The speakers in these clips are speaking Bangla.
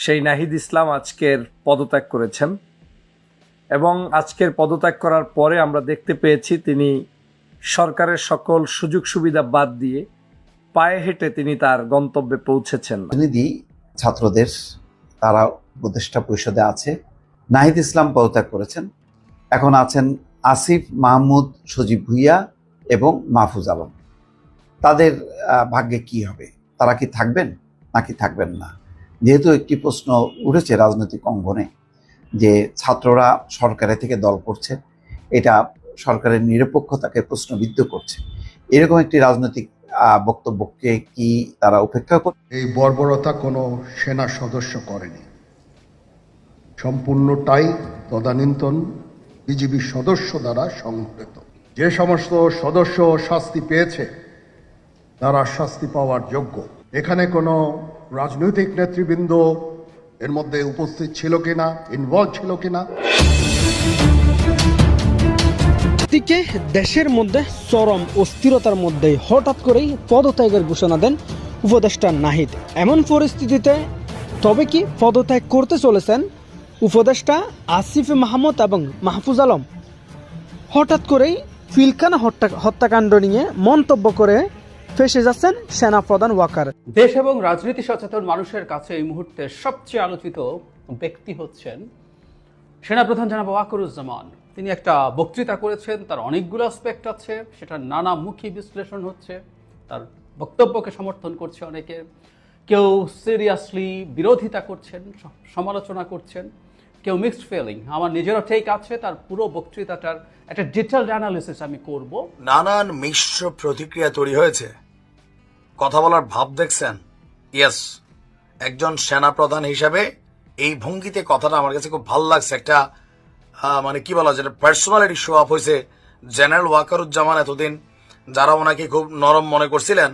সেই নাহিদ ইসলাম আজকের পদত্যাগ করেছেন এবং আজকের পদত্যাগ করার পরে আমরা দেখতে পেয়েছি তিনি সরকারের সকল সুযোগ সুবিধা বাদ দিয়ে পায়ে হেঁটে তিনি তার গন্তব্যে পৌঁছেছেন। প্রতিনিধি ছাত্রদের তারা উপদেষ্টা পরিষদে আছে। নাহিদ ইসলাম পদত্যাগ করেছেন, এখন আছেন আসিফ মাহমুদ, সজীব ভুইয়া এবং মাহফুজ আলম। তাদের ভাগ্যে কি হবে? তারা কি থাকবেন নাকি থাকবেন না? যেহেতু একটি প্রশ্ন উঠেছে রাজনৈতিক অঙ্গনে যে ছাত্ররা সরকারের থেকে দল করছে, এটা সরকারের নিরপেক্ষতাকে প্রশ্নবিদ্ধ করছে, এরকম একটি রাজনৈতিক বক্তব্যকে কি তারা উপেক্ষা করে? এই বর্বরতা কোনো সেনা সদস্য করেনি, সম্পূর্ণটাই তদানীন্তন বিজিবি সদস্য দ্বারা সংঘটিত। যে সমস্ত সদস্য শাস্তি পেয়েছে তারা শাস্তি পাওয়ার যোগ্য। এখানে কোনো রাজনৈতিক নেতৃবৃন্দ এর মধ্যে উপস্থিত ছিল কিনা, ইনভলভ ছিল কিনা। দিকে দেশের মধ্যে চরম অস্থিরতার মধ্যে হঠাৎ করেই পদত্যাগের ঘোষণা দেন উপদেষ্টা নাহিদ। এমন পরিস্থিতিতে তবে কি পদত্যাগ করতে চলেছেন উপদেষ্টা আসিফ মাহমুদ এবং মাহফুজ আলম? হঠাৎ করেই পিলখানা হত্যাকাণ্ড নিয়ে মন্তব্য করে ফেসে যাচ্ছেন সেনাপ্রধান ওয়াকার। দেশ এবং রাজনীতি সচেতন মানুষের কাছে এই মুহূর্তে সবচেয়ে আলোচিত ব্যক্তি হচ্ছেন সেনাপ্রধান জনাব ওয়াকারুজ্জামান। তিনি একটা বক্তৃতা করেছেন, তার অনেকগুলো অ্যাসপেক্ট আছে, সেটা নানামুখী বিশ্লেষণ হচ্ছে, তার বক্তব্যকে সমর্থন করছে অনেকে, কেউ সিরিয়াসলি বিরোধিতা করছেন, সমালোচনা করছেন, কেউ মিক্সড ফিলিং। আমার নিজেরও টেক আছে, তার পুরো বক্তৃতাটার একটা ডিটেলড অ্যানালিসিস আমি করব। নানান মিশ্র প্রতিক্রিয়া তৈরি হয়েছে। কথা বলার ভাব দেখছেন? ইয়েস, একজন সেনাপ্রধান হিসাবে এই ভঙ্গিতে কথাটা আমার কাছে খুব ভালো লাগছে। একটা মানে কি বলা যায়, পার্সোনালিটি শো আপ হয়েছে। জেনারেল ওয়াকারুজ্জামান এতদিন যারা ওনাকে খুব নরম মনে করছিলেন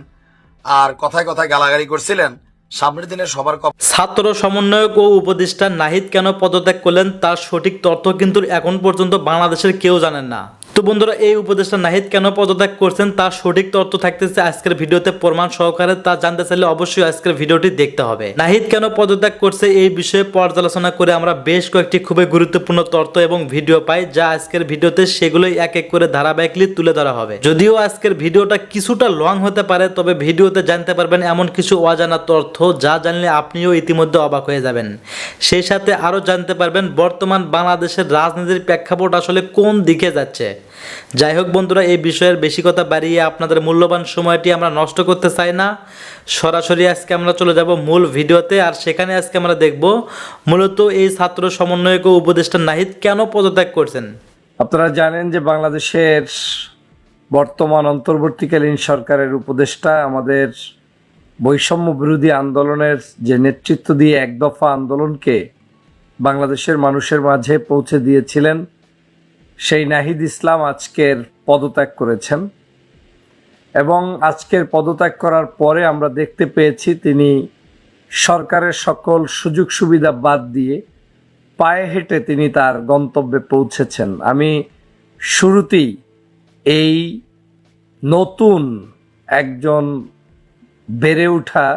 আর কথায় কথায় গালাগালি করছিলেন, সামনের দিনে সবার ছাত্র সমন্বয়ক ও উপদেষ্টা নাহিদ কেন পদত্যাগ করলেন তার সঠিক তথ্য কিন্তু এখন পর্যন্ত বাংলাদেশের কেউ জানেন না। তো বন্ধুরা, এই উপদেষ্টা নাহিদ কেন পদত্যাগ করছেন তার সঠিক তথ্য থাকতেছে আজকের ভিডিওতে প্রমাণ সহকারে। তা জানতে চাইলে অবশ্যই আজকের ভিডিওটি দেখতে হবে। নাহিদ কেন পদত্যাগ করছে এই বিষয়ে পর্যালোচনা করে আমরা বেশ কয়েকটি খুবই গুরুত্বপূর্ণ তথ্য এবং ভিডিও পাই, যা আজকের ভিডিওতে সেগুলোই এক এক করে ধারাবাহিকলি তুলে ধরা হবে। যদিও আজকের ভিডিওটা কিছুটা লং হতে পারে, তবে ভিডিওতে জানতে পারবেন এমন কিছু অজানা তথ্য যা জানলে আপনিও ইতিমধ্যে অবাক হয়ে যাবেন। সেই সাথে আরও জানতে পারবেন বর্তমান বাংলাদেশের রাজনীতির প্রেক্ষাপট আসলে কোন দিকে যাচ্ছে। যাই হোক বন্ধুরা, এই বিষয়ের বেশি কথা বাড়িয়ে আপনাদের মূল্যবান সময়টি আমরা নষ্ট করতে চাই না। সরাসরি আজকে আমরা চলে যাব মূল ভিডিওতে, আর সেখানে আজকে আমরা দেখব মূলত এই ছাত্র সমন্বয়ক ও উপদেষ্টা নাহিদ কেন পদত্যাগ করছেন। আপনারা জানেন যে বাংলাদেশের বর্তমান অন্তর্বর্তীকালীন সরকারের উপদেষ্টা আমাদের বৈষম্য বিরোধী আন্দোলনের যে নেতৃত্ব দিয়ে এক দফা আন্দোলনকে বাংলাদেশের মানুষের মাঝে পৌঁছে দিয়েছিলেন, সেই নাহিদ ইসলাম আজকের পদত্যাগ করেছেন এবং আজকের পদত্যাগ করার পরে আমরা দেখতে পেয়েছি তিনি সরকারের সকল সুযোগ সুবিধা বাদ দিয়ে পায়ে হেঁটে তিনি তার গন্তব্যে পৌঁছেছেন। আমি শুরুতেই এই নতুন একজন বেড়ে ওঠা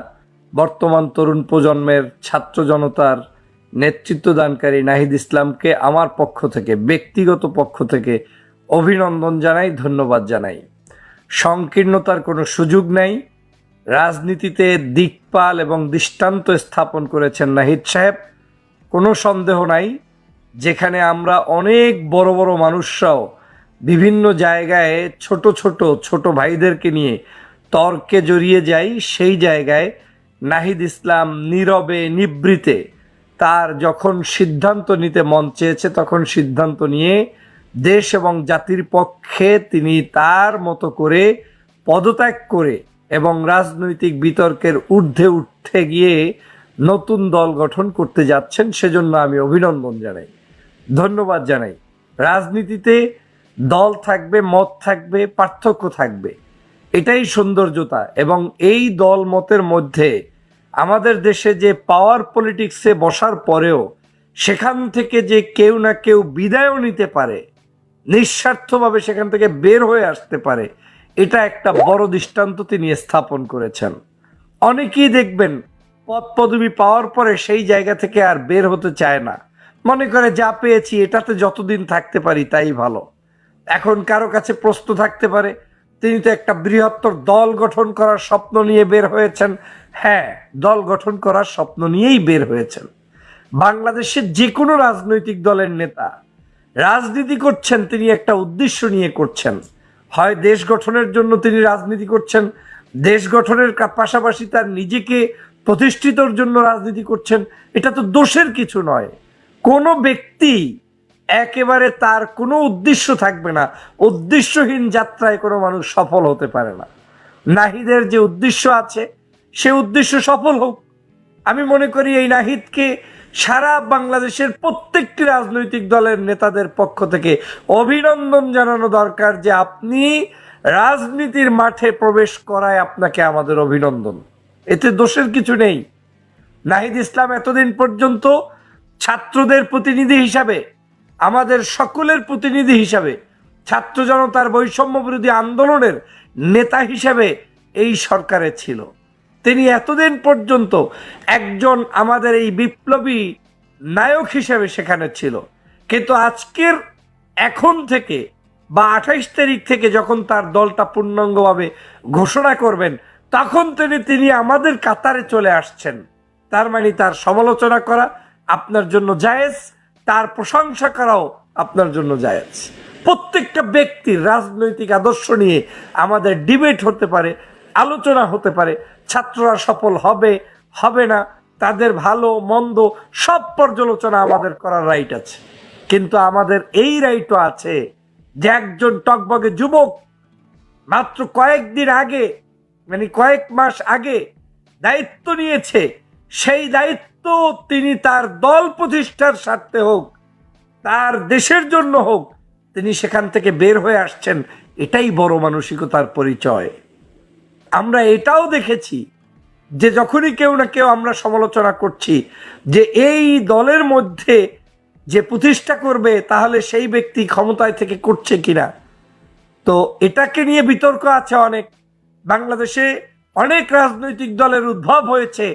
বর্তমান তরুণ প্রজন্মের ছাত্র জনতার নেতৃত্বদানকারী নাহিদ ইসলামকে আমার পক্ষ থেকে, ব্যক্তিগত পক্ষ থেকে অভিনন্দন জানাই, ধন্যবাদ জানাই। সংকীর্ণতার কোনো সুযোগ নাই। রাজনীতিতে দিকপাল এবং দৃষ্টান্ত স্থাপন করেছেন নাহিদ সাহেব, কোনো সন্দেহ নাই। যেখানে আমরা অনেক বড় বড় মানুষরাও বিভিন্ন জায়গায় ছোট ভাইদেরকে নিয়ে তর্কে জড়িয়ে যাই, সেই জায়গায় নাহিদ ইসলাম নীরবে নিবৃতে তার যখন সিদ্ধান্ত নিতে মন চেয়েছে তখন সিদ্ধান্ত নিয়ে দেশ এবং জাতির পক্ষে তিনি তার মতো করে পদত্যাগ করে এবং রাজনৈতিক বিতর্কের ঊর্ধ্বে উঠে গিয়ে নতুন দল গঠন করতে যাচ্ছেন। সেজন্য আমি অভিনন্দন জানাই, ধন্যবাদ জানাই। রাজনীতিতে দল থাকবে, মত থাকবে, পার্থক্য থাকবে, এটাই সৌন্দর্যতা। এবং এই দল মতের মধ্যে আমাদের দেশে যে পাওয়ার পলিটিক্সে বসার পরেও সেখান থেকে যে কেউ না কেউ বিদায়ও নিতে পারে, নিঃস্বার্থভাবে সেখান থেকে বের হয়ে আসতে পারে, এটা একটা বড় দৃষ্টান্ত তিনি স্থাপন করেছেন। অনেকেই দেখবেন পদ পদবি পাওয়ার পরে সেই জায়গা থেকে আর বের হতে চায় না, মনে করে যা পেয়েছি এটাতে যতদিন থাকতে পারি তাই ভালো। এখন কারো কাছে প্রশ্ন থাকতে পারে, তিনি তো একটা বৃহত্তর দল গঠন করার স্বপ্ন নিয়ে বের হয়েছেন। হ্যাঁ, দল গঠন করার স্বপ্ন নিয়েই বের হয়েছেন। বাংলাদেশের যে কোনো রাজনৈতিক দলের নেতা রাজনীতি করছেন, তিনি একটা উদ্দেশ্য নিয়ে করছেন। হয় দেশ গঠনের জন্য তিনি রাজনীতি করছেন, দেশ গঠনের পাশাপাশি তার নিজেকে প্রতিষ্ঠিতর জন্য রাজনীতি করছেন। এটা তো দোষের কিছু নয়। কোনো ব্যক্তি একেবারে তার কোনো উদ্দেশ্য থাকবে না, উদ্দেশ্যহীন যাত্রায় কোনো মানুষ সফল হতে পারে না। নাহিদের যে উদ্দেশ্য আছে সে উদ্দেশ্য সফল হোক। আমি মনে করি এই নাহিদকে সারা বাংলাদেশের প্রত্যেকটি রাজনৈতিক দলের নেতাদের পক্ষ থেকে অভিনন্দন জানানো দরকার যে আপনি রাজনীতির মাঠে প্রবেশ করায় আপনাকে আমাদের অভিনন্দন। এতে দোষের কিছু নেই। নাহিদ ইসলাম এতদিন পর্যন্ত ছাত্রদের প্রতিনিধি হিসাবে, আমাদের সকলের প্রতিনিধি হিসাবে, ছাত্র জনতার বৈষম্য বিরোধী আন্দোলনের নেতা হিসাবে এই সরকারে ছিল। তিনি এতদিন পর্যন্ত একজন আমাদের এই বিপ্লবী নায়ক হিসেবে সেখানে ছিল। কিন্তু আজকের এখন থেকে বা 28 তারিখ থেকে যখন তার দলটা পূর্ণাঙ্গভাবে ঘোষণা করবেন, তখন তিনি আমাদের কাতারে চলে আসছেন। তার মানে তার সমালোচনা করা আপনার জন্য জায়েজ, তার প্রশংসা করাও আপনার জন্য জায়েজ। প্রত্যেকটা ব্যক্তির রাজনৈতিক আদর্শ নিয়ে আমাদের ডিবেট হতে পারে, আলোচনা হতে পারে। ছাত্ররা সফল হবে হবে না, তাদের ভালো মন্দ সব পর্যালোচনা আমাদের করার রাইট আছে। কিন্তু আমাদের এই রাইটও আছে যে একজন টকবগে যুবক মাত্র কয়েকদিন আগে, মানে কয়েক মাস আগে দায়িত্ব নিয়েছে, সেই দায়িত্ব তিনি তার দল প্রতিষ্ঠার স্বার্থে হোক, তার দেশের জন্য হোক, তিনি সেখান থেকে বের হয়ে আসছেন। এটাই বড় মানসিকতার পরিচয়। আমরা এটাও দেখেছি যে যখনই কেউ না কেউ আমরা সমালোচনা করছি যে এই দলের মধ্যে যে প্রতিষ্ঠা করবে তাহলে সেই ব্যক্তি ক্ষমতায় থেকে করছে কিনা, তো এটাকে নিয়ে বিতর্ক আছে অনেক। বাংলাদেশে অনেক রাজনৈতিক দলের উদ্ভব হয়েছে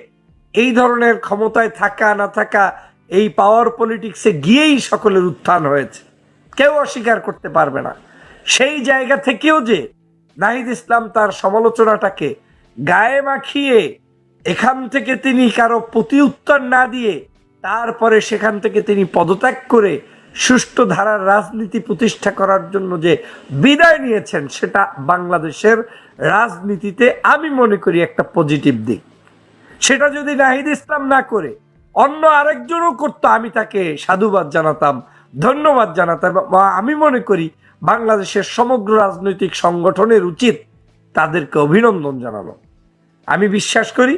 এই ধরনের ক্ষমতায় থাকা না থাকা, এই পাওয়ার পলিটিক্সে গিয়েই সকলের উত্থান হয়েছে, কেউ অস্বীকার করতে পারবে না। সেই জায়গা থেকেও যে নাহিদ ইসলাম তার সমালোচনাটাকে গায়ে মাখিয়ে এখান থেকে তিনি কারো প্রতি উত্তর না দিয়ে তারপরে সেখান থেকে তিনি পদত্যাগ করে সুষ্ঠু ধারার রাজনীতি প্রতিষ্ঠা করার জন্য যে বিদায় নিয়েছেন, সেটা বাংলাদেশের রাজনীতিতে আমি মনে করি একটা পজিটিভ দিক। সেটা যদি নাহিদ ইসলাম না করে অন্য আরেকজনও করতো, আমি তাকে সাধুবাদ জানাতাম, ধন্যবাদ জানাতাম। আমি মনে করি বাংলাদেশের সমগ্র রাজনৈতিক সংগঠনের উচিত তাদেরকে অভিনন্দন জানানো। আমি বিশ্বাস করি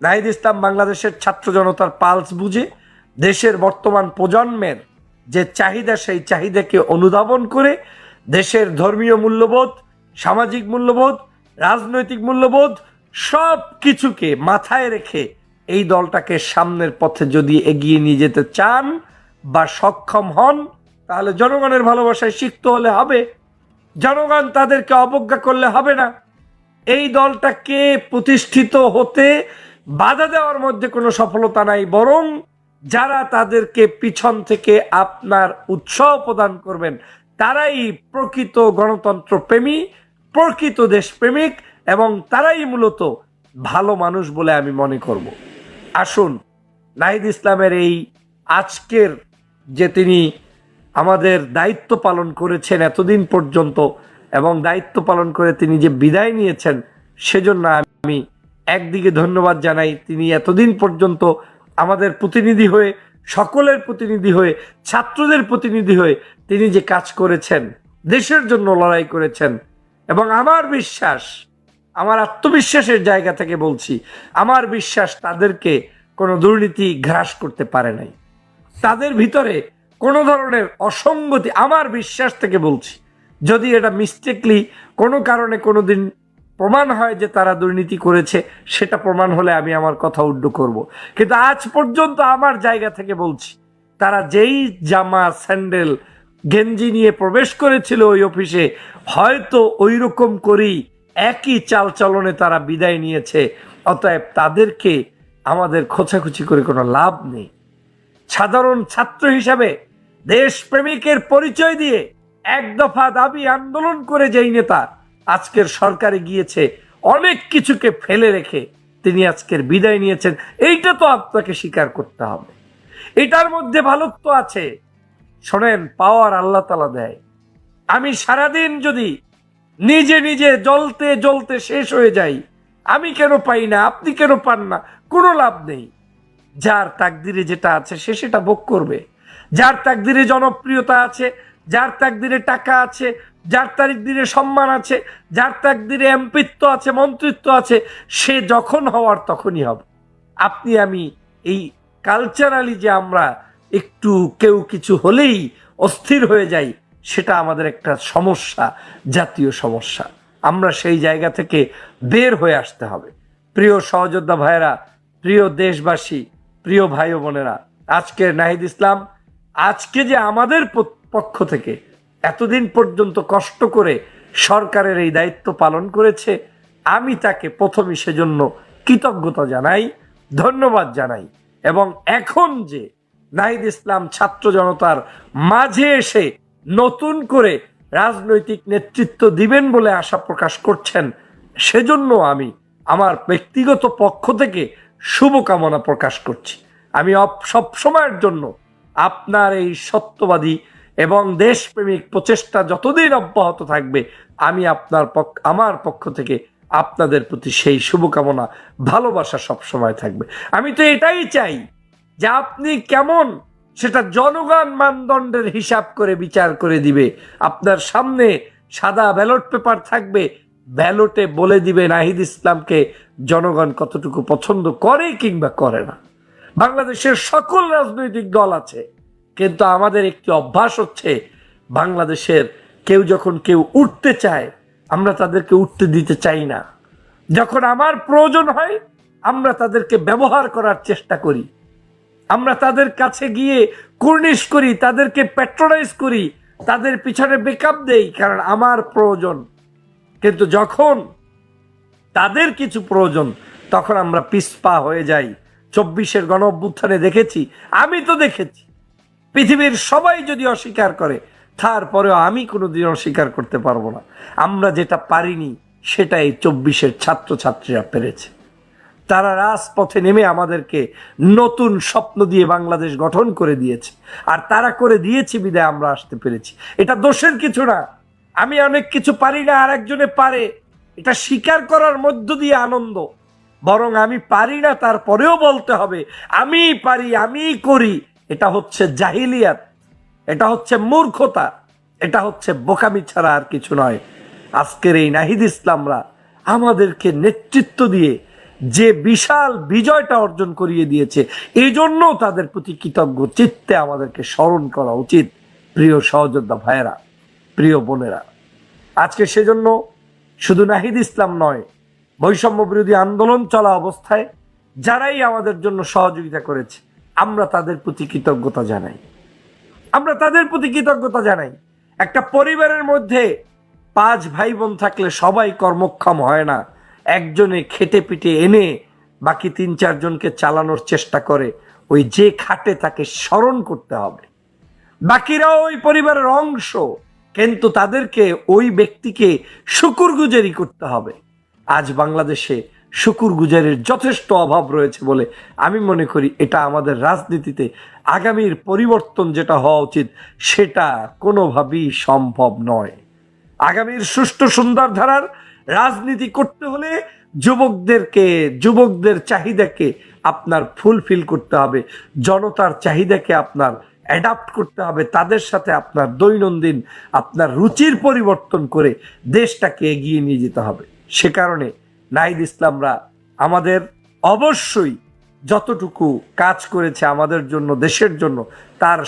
নাহিদ ইসলাম বাংলাদেশের ছাত্র জনতার পালস বুঝে দেশের বর্তমান প্রজন্মের যে চাহিদা, সেই চাহিদাকে অনুধাবন করে দেশের ধর্মীয় মূল্যবোধ, সামাজিক মূল্যবোধ, রাজনৈতিক মূল্যবোধ সব কিছুকে মাথায় রেখে এই দলটাকে সামনের পথে যদি এগিয়ে নিয়ে যেতে চান বা সক্ষম হন, তাহলে জনগণের ভালোবাসায় সিক্ত হলে হবে। জনগণ তাদেরকে অবজ্ঞা করলে হবে না। এই দলটাকে প্রতিষ্ঠিত হতে বাধা দেওয়ার মধ্যে কোনো সফলতা নাই, বরং যারা তাদেরকে পিছন থেকে আপনার উৎসাহ প্রদান করবেন তারাই প্রকৃত গণতন্ত্র প্রেমী, প্রকৃত দেশপ্রেমিক, এবং তারাই মূলত ভালো মানুষ বলে আমি মনে করব। আসুন নাহিদ ইসলামের এই আজকের যে তিনি আমাদের দায়িত্ব পালন করেছেন এতদিন পর্যন্ত, এবং দায়িত্ব পালন করে তিনি যে বিদায় নিয়েছেন, সেজন্য আমি একদিকে ধন্যবাদ জানাই। তিনি এতদিন পর্যন্ত আমাদের প্রতিনিধি হয়ে, সকলের প্রতিনিধি হয়ে, ছাত্রদের প্রতিনিধি হয়ে তিনি যে কাজ করেছেন, দেশের জন্য লড়াই করেছেন। এবং আমার বিশ্বাস, আমার আত্মবিশ্বাসের জায়গা থেকে বলছি, আমার বিশ্বাস তাদেরকে কোনো দুর্নীতি গ্রাস করতে পারে নাই। তাদের ভিতরে কোনো ধরনের অসঙ্গতি, আমার বিশ্বাস থেকে বলছি, যদি এটা মিস্টেকলি কোনো কারণে কোনো দিন প্রমাণ হয় যে তারা দুর্নীতি করেছে, সেটা প্রমাণ হলে আমি আমার কথা উড্ড করব। কিন্তু আজ পর্যন্ত আমার জায়গা থেকে বলছি, তারা যেই জামা, স্যান্ডেল, গেঞ্জি নিয়ে প্রবেশ করেছিল ওই অফিসে, হয়তো ওই রকম করেই একই চালচলনে তারা বিদায় নিয়েছে। অতএব তাদেরকে আমাদের খোঁচাখুচি করে কোনো লাভ নেই। সাধারণ ছাত্র হিসাবে দেশপ্রেমিকের পরিচয় দিয়ে এক দফা দাবি আন্দোলন করে যেই নেতা আজকের সরকারে গিয়েছে, অনেক কিছুকে ফেলে রেখে তিনি আজকের বিদায় নিয়েছেন, এইটা তো আপনাকে স্বীকার করতে হবে। এটার মধ্যে ভালোত্ব আছে। শোনেন, পাওয়ার আল্লাহ তাআলা দেয়। আমি সারাদিন যদি নিজে নিজে জ্বলতে জ্বলতে শেষ হয়ে যাই, আমি কেন পাই না, আপনি কেন পান না, কোনো লাভ নেই। যার তাকদিরে যেটা আছে সে সেটা ভোগ করবে। যার তাকদিরে জনপ্রিয়তা আছে, যার তাকদিরে টাকা আছে, যার তাকদিরে সম্মান আছে, যার তাকদিরে এমপিত্ব আছে, মন্ত্রিত্ব আছে, সে যখন হওয়ার তখনই হবে। আপনি আমি এই কালচারালি যে আমরা একটু কেউ কিছু হলেই অস্থির হয়ে যাই, সেটা আমাদের একটা সমস্যা, জাতীয় সমস্যা। আমরা সেই জায়গা থেকে বের হয়ে আসতে হবে। প্রিয় সহযোদ্ধা ভাইয়েরা, প্রিয় দেশবাসী, প্রিয় ভাই ও বোনেরা, আজকের নাহিদ ইসলাম আজকে যে আমাদের পক্ষ থেকে এতদিন পর্যন্ত কষ্ট করে সরকারের এই দায়িত্ব পালন করেছে, আমি তাকে প্রথমে সেজন্য কৃতজ্ঞতা জানাই, ধন্যবাদ জানাই। এবং এখন যে নাহিদ ইসলাম ছাত্র জনতার মাঝে এসে নতুন করে রাজনৈতিক নেতৃত্ব দিবেন বলে আশা প্রকাশ করছেন, সেজন্য আমি আমার ব্যক্তিগত পক্ষ থেকে শুভকামনা প্রকাশ করছি। আমি সব সময়ের জন্য আপনার এই সত্যবাদী এবং দেশপ্রেমিক প্রচেষ্টা যতদিন অব্যাহত থাকবে, আমি আমার পক্ষ থেকে আপনাদের প্রতি সেই শুভকামনা, ভালোবাসা সব সময় থাকবে। আমি তো এটাই চাই যে আপনি কেমন সেটা জনগণ মানদণ্ডের হিসাব করে বিচার করে দিবে। আপনার সামনে সাদা ব্যালট পেপার থাকবে, ব্যালটে বলে দিবে নাহিদ ইসলামকে জনগণ কতটুকু পছন্দ করে কিংবা করে না। বাংলাদেশের সকল রাজনৈতিক দল আছে, কিন্তু আমাদের একটি অভ্যাস হচ্ছে, বাংলাদেশের যখন কেউ উঠতে চায় আমরা তাদেরকে উঠতে দিতে চাই না। যখন আমার প্রয়োজন হয় আমরা তাদেরকে ব্যবহার করার চেষ্টা করি, আমরা তাদের কাছে গিয়ে কুর্নিশ করি, তাদেরকে প্যাট্রোনাইজ করি, তাদের পিছনে বেকআপ দেই, কারণ আমার প্রয়োজন। কিন্তু যখন তাদের কিছু প্রয়োজন তখন আমরা পিছপা হয়ে যাই। 24-এর গণ অভ্যুত্থানে দেখেছি, আমি তো দেখেছি, পৃথিবীর সবাই যদি অস্বীকার করে তারপরেও আমি কোনোদিন অস্বীকার করতে পারবো না। আমরা যেটা পারিনি সেটা এই 24-এর ছাত্রছাত্রীরা পেরেছে। তারা রাজপথে নেমে আমাদেরকে নতুন স্বপ্ন দিয়ে বাংলাদেশ গঠন করে দিয়েছে, আর তারা করে দিয়েছে বিদায় আমরা আসতে পেরেছি। এটা দোষের কিছু না। আমি অনেক কিছু পারি না, আর একজনে পারে, এটা স্বীকার করার মধ্য দিয়ে আনন্দ। বরং আমি পারি না তারপরেও বলতে হবে আমি পারি, আমি করি। এটা হচ্ছে জাহিলিয়াত, এটা হচ্ছে মূর্খতা, এটা হচ্ছে বোকামি ছাড়া আর কিছু নয়। আজকের এই নাহিদ ইসলামরা আমাদেরকে নেতৃত্ব দিয়ে যে বিশাল বিজয়টা অর্জন করিয়ে দিয়েছে, এই জন্য তাদের প্রতি কৃতজ্ঞ চিত্তে আমাদেরকে স্মরণ করা উচিত। প্রিয় সহযোদ্ধা ভাইয়েরা, প্রিয় বোনেরা, আজকে সেজন্য শুধু নাহিদ ইসলাম নয়, বৈষম্য বিরোধী আন্দোলন চলা অবস্থায় যারাই আমাদের জন্য সহযোগিতা করেছে, আমরা তাদের প্রতি কৃতজ্ঞতা জানাই। আমরা তাদের প্রতি কৃতজ্ঞতা জানাই। একটা পরিবারের মধ্যে 5 ভাই বোন থাকলে সবাই কর্মক্ষম হয় না। একজনে খেটে পিটে এনে বাকি 3-4 জনকে চালানোর চেষ্টা করে, ওই যে খাটে তাকে স্মরণ করতে হবে। বাকিরাও ওই পরিবারের অংশ, কিন্তু তাদেরকে, ওই ব্যক্তিকে শুকরগুজারি করতে হবে। আজ বাংলাদেশে শুকরগুজারির যথেষ্ট অভাব রয়েছে বলে আমি মনে করি এটা আমাদের রাজনীতিতে আগামীর পরিবর্তন যেটা হওয়া উচিত সেটা কোনোভাবেই সম্ভব নয়। আগামীর সুষ্ঠু সুন্দর ধারার রাজনীতি করতে হলে যুবকদের চাহিদাকে আপনার ফুলফিল করতে হবে, জনতার চাহিদাকে আপনার অ্যাডাপ্ট করতে হবে, তাদের সাথে আপনার দৈনন্দিন আপনার রুচির পরিবর্তন করে দেশটাকে এগিয়ে নিয়ে যেতে হবে। সে কারণে নাহিদ ইসলামরা আমাদের অবশ্যই যতটুকু কাজ করেছে আমাদের জন্য, দেশের জন্য, তার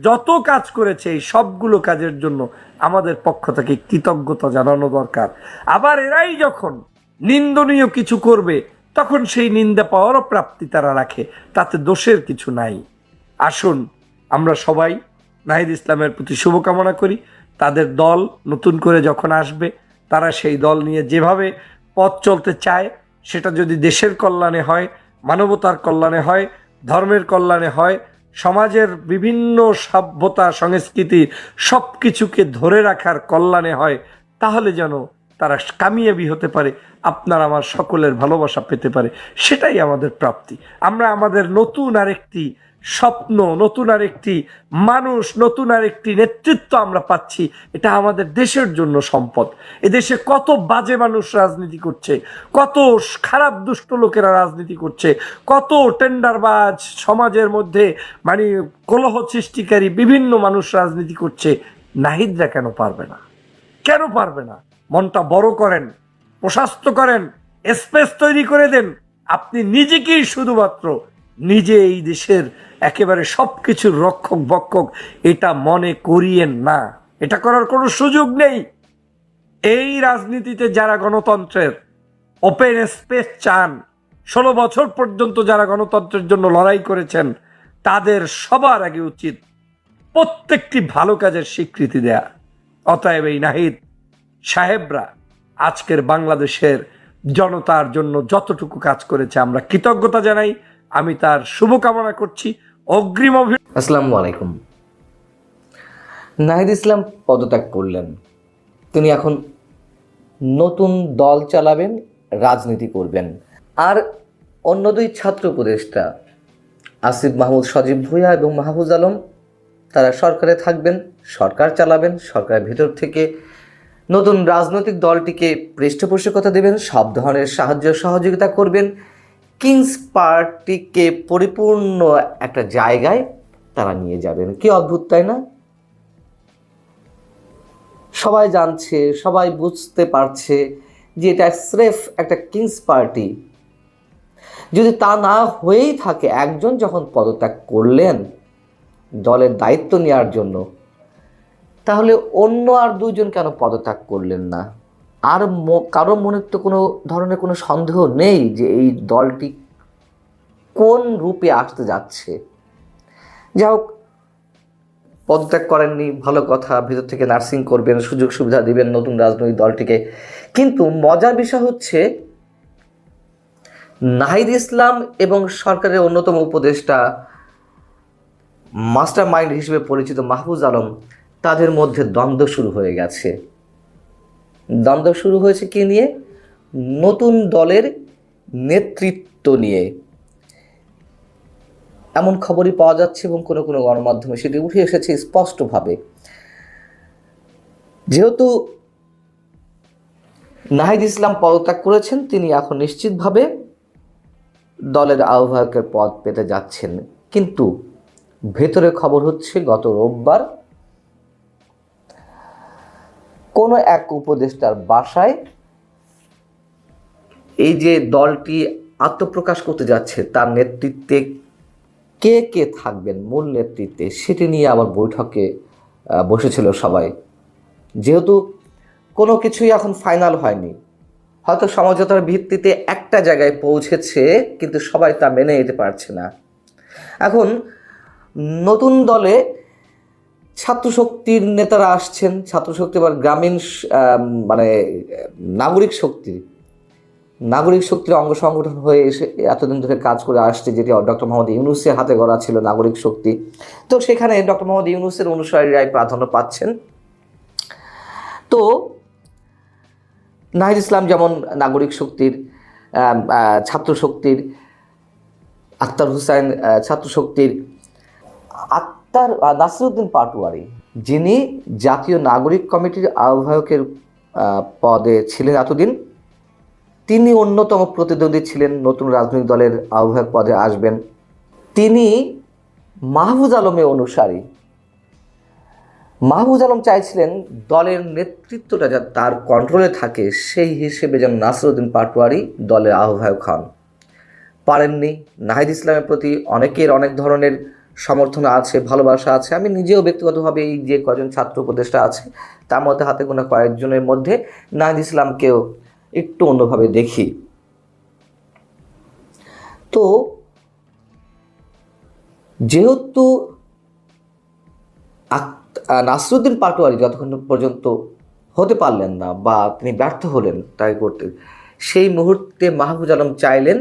যত কাজ করেছে এই সবগুলো কাজের জন্য আমাদের পক্ষ থেকে কৃতজ্ঞতা জানানো দরকার। আবার এরাই যখন নিন্দনীয় কিছু করবে তখন সেই নিন্দা পাওয়ারও প্রাপ্তি তারা রাখে, তাতে দোষের কিছু নাই। আসুন আমরা সবাই নাহিদ ইসলামের প্রতি শুভকামনা করি। তাদের দল নতুন করে যখন আসবে, তারা সেই দল নিয়ে যেভাবে পথ চলতে চায় সেটা যদি দেশের কল্যাণে হয়, মানবতার কল্যাণে হয়, ধর্মের কল্যাণে হয়, সমাজের বিভিন্ন সভ্যতা সংস্কৃতি সব কিছুকে ধরে রাখার কল্যাণে হয়, তাহলে যেন তারা কামিয়াবি হতে পারে, আপনার আমার সকলের ভালোবাসা পেতে পারে, সেটাই আমাদের প্রাপ্তি। আমরা আমাদের নতুন আরেকটি স্বপ্ন, নতুন আরেকটি মানুষ, নতুন আরেকটি নেতৃত্ব আমরা পাচ্ছি, এটা আমাদের দেশের জন্য সম্পদ। এদেশে কত বাজে মানুষ রাজনীতি করছে, কত খারাপ দুষ্ট লোকেরা রাজনীতি করছে, কত টেন্ডারবাজ সমাজের মধ্যে মানে কলহ সৃষ্টিকারী বিভিন্ন মানুষ রাজনীতি করছে। নাহিদরা কেন পারবে না? কেন পারবে না? মনটা বড় করেন, প্রশস্ত করেন, স্পেস তৈরি করে দেন। আপনি নিজেকেই শুধুমাত্র নিজে এই দেশের একেবারে সবকিছুর রক্ষক বক্ষক এটা মনে করিয়েন না, এটা করার কোনো সুযোগ নেই। এই রাজনীতিতে যারা গণতন্ত্রের ওপেন স্পেস চান, 16 বছর পর্যন্ত যারা গণতন্ত্রের জন্য লড়াই করেছেন, তাদের সবার আগে উচিত প্রত্যেকটি ভালো কাজের স্বীকৃতি দেয়া। অতএব এই নাহিদ সাহেবরা আজকের বাংলাদেশের জনতার জন্য যতটুকু কাজ করেছে আমরা কৃতজ্ঞতা জানাই। আমি তার শুভকামনা করছি। অগ্রিম আসসালামু আলাইকুম। নাহিদ ইসলাম পদত্যাগ করলেন, তিনি এখন নতুন দল চালাবেন, রাজনীতি করবেন। আর অন্য দুই ছাত্র উপদেষ্টা আসিফ মাহমুদ সজীব ভুঁইয়া এবং মাহফুজ আলম, তারা সরকারে থাকবেন, সরকার চালাবেন, সরকারের ভেতর থেকে নতুন রাজনৈতিক দলটিকে পৃষ্ঠপোষকতা দেবেন, সব ধরনের সাহায্য সহযোগিতা করবেন, কিংস পার্টিকে পরিপূর্ণ একটা জায়গায় তারা নিয়ে যাবেন। কি অদ্ভুত, তাই না? সবাই জানছে, সবাই বুঝতে পারছে যে এটা স্রেফ একটা কিংস পার্টি। যদি তা না হয়েই থাকে, একজন যখন পদত্যাগ করলেন দলের দায়িত্ব নেওয়ার জন্য, তাহলে অন্য আর দুজন কেন পদত্যাগ করলেন না? আর কারো মনে তো কোনো ধরনের কোনো সন্দেহ নেই যে এই দলটি কোন রূপে আসতে যাচ্ছে। যাই হোক, পদত্যাগ করেননি, ভালো কথা, ভিতর থেকে নার্সিং করবেন, সুযোগ সুবিধা দিবেন নতুন রাজনৈতিক দলটিকে। কিন্তু মজার বিষয় হচ্ছে, নাহিদ ইসলাম এবং সরকারের অন্যতম উপদেষ্টা মাস্টার মাইন্ড হিসেবে পরিচিত মাহফুজ আলম, তাদের মধ্যে দ্বন্দ্ব শুরু হয়ে গেছে। দ্বন্দ্ব শুরু হয়েছে কি নিয়ে? নতুন দলের নেতৃত্ব নিয়ে এমন খবরই পাওয়া যাচ্ছে এবং কোনো কোনো গণমাধ্যমে সেটি উঠে এসেছে স্পষ্টভাবে। যেহেতু নাহিদ ইসলাম পদত্যাগ করেছেন, তিনি এখন নিশ্চিতভাবে দলের আহ্বায়কের পদ পেতে যাচ্ছেন। কিন্তু ভেতরে খবর হচ্ছে, গত রোববার কোনো এক উপদেষ্টার বাসায় এই যে দলটি আত্মপ্রকাশ করতে যাচ্ছে, তার নেতৃত্বে কে কে থাকবেন মূল নেতৃত্বে, সেটি নিয়ে আবার বৈঠকে বসেছিল সবাই। যেহেতু কোনো কিছুই এখন ফাইনাল হয়নি, হয়তো সমঝোতার ভিত্তিতে একটা জায়গায় পৌঁছেছে, কিন্তু সবাই তা মেনে নিতে পারছে না। এখন নতুন দলে ছাত্র শক্তির নেতারা আসছেন। ছাত্র শক্তি আবার গ্রামীণ মানে নাগরিক শক্তির অঙ্গ সংগঠন হয়ে এসে এতদিন ধরে কাজ করে আসছে, যেটি ডক্টর মোহাম্মদ ইউনূসের হাতে গড়া ছিল নাগরিক শক্তি। তো সেখানে ডক্টর মোহাম্মদ ইউনূসের অনুসারীরাই প্রাধান্য পাচ্ছেন। তো নাহিদ ইসলাম যেমন নাগরিক শক্তির, ছাত্র শক্তির আক্তার হুসাইন ছাত্র শক্তির, নাসিরউদ্দিন পাটোয়ারি, যিনি জাতীয় নাগরিক কমিটির আহ্বায়কের পদে ছিলেন এতদিন, তিনি অন্যতম প্রতিদ্বন্দ্বী ছিলেন, নতুন রাজনৈতিক দলের আহ্বায়ক পদে আসবেন। তিনি মাহফুজ আলমের অনুসারী। মাহফুজ আলম চাইছিলেন দলের নেতৃত্বটা যাতে তার কন্ট্রোলে থাকে, সেই হিসেবে যেন নাসিরউদ্দিন পাটোয়ারি দলের আহ্বায়ক হন। পারেননি। নাহিদ ইসলামের প্রতি অনেকের অনেক ধরনের সমর্থন আছে, ভালোবাসা আছে। আমি নিজেও ব্যক্তিগতভাবে এই যে কয়েকজন ছাত্র উপদেষ্টা আছে, তার মধ্যে হাতে গোনা কয়েকজনের মধ্যে নাহিদ ইসলামকেও একটু অন্যভাবে দেখি। তো যেহেতু নাসিরউদ্দিন পাটোয়ারি যতক্ষণ পর্যন্ত হতে পারলেন না বা তিনি ব্যর্থ হলেন তাই করতে, সেই মুহূর্তে মাহফুজ আলম চাইলেন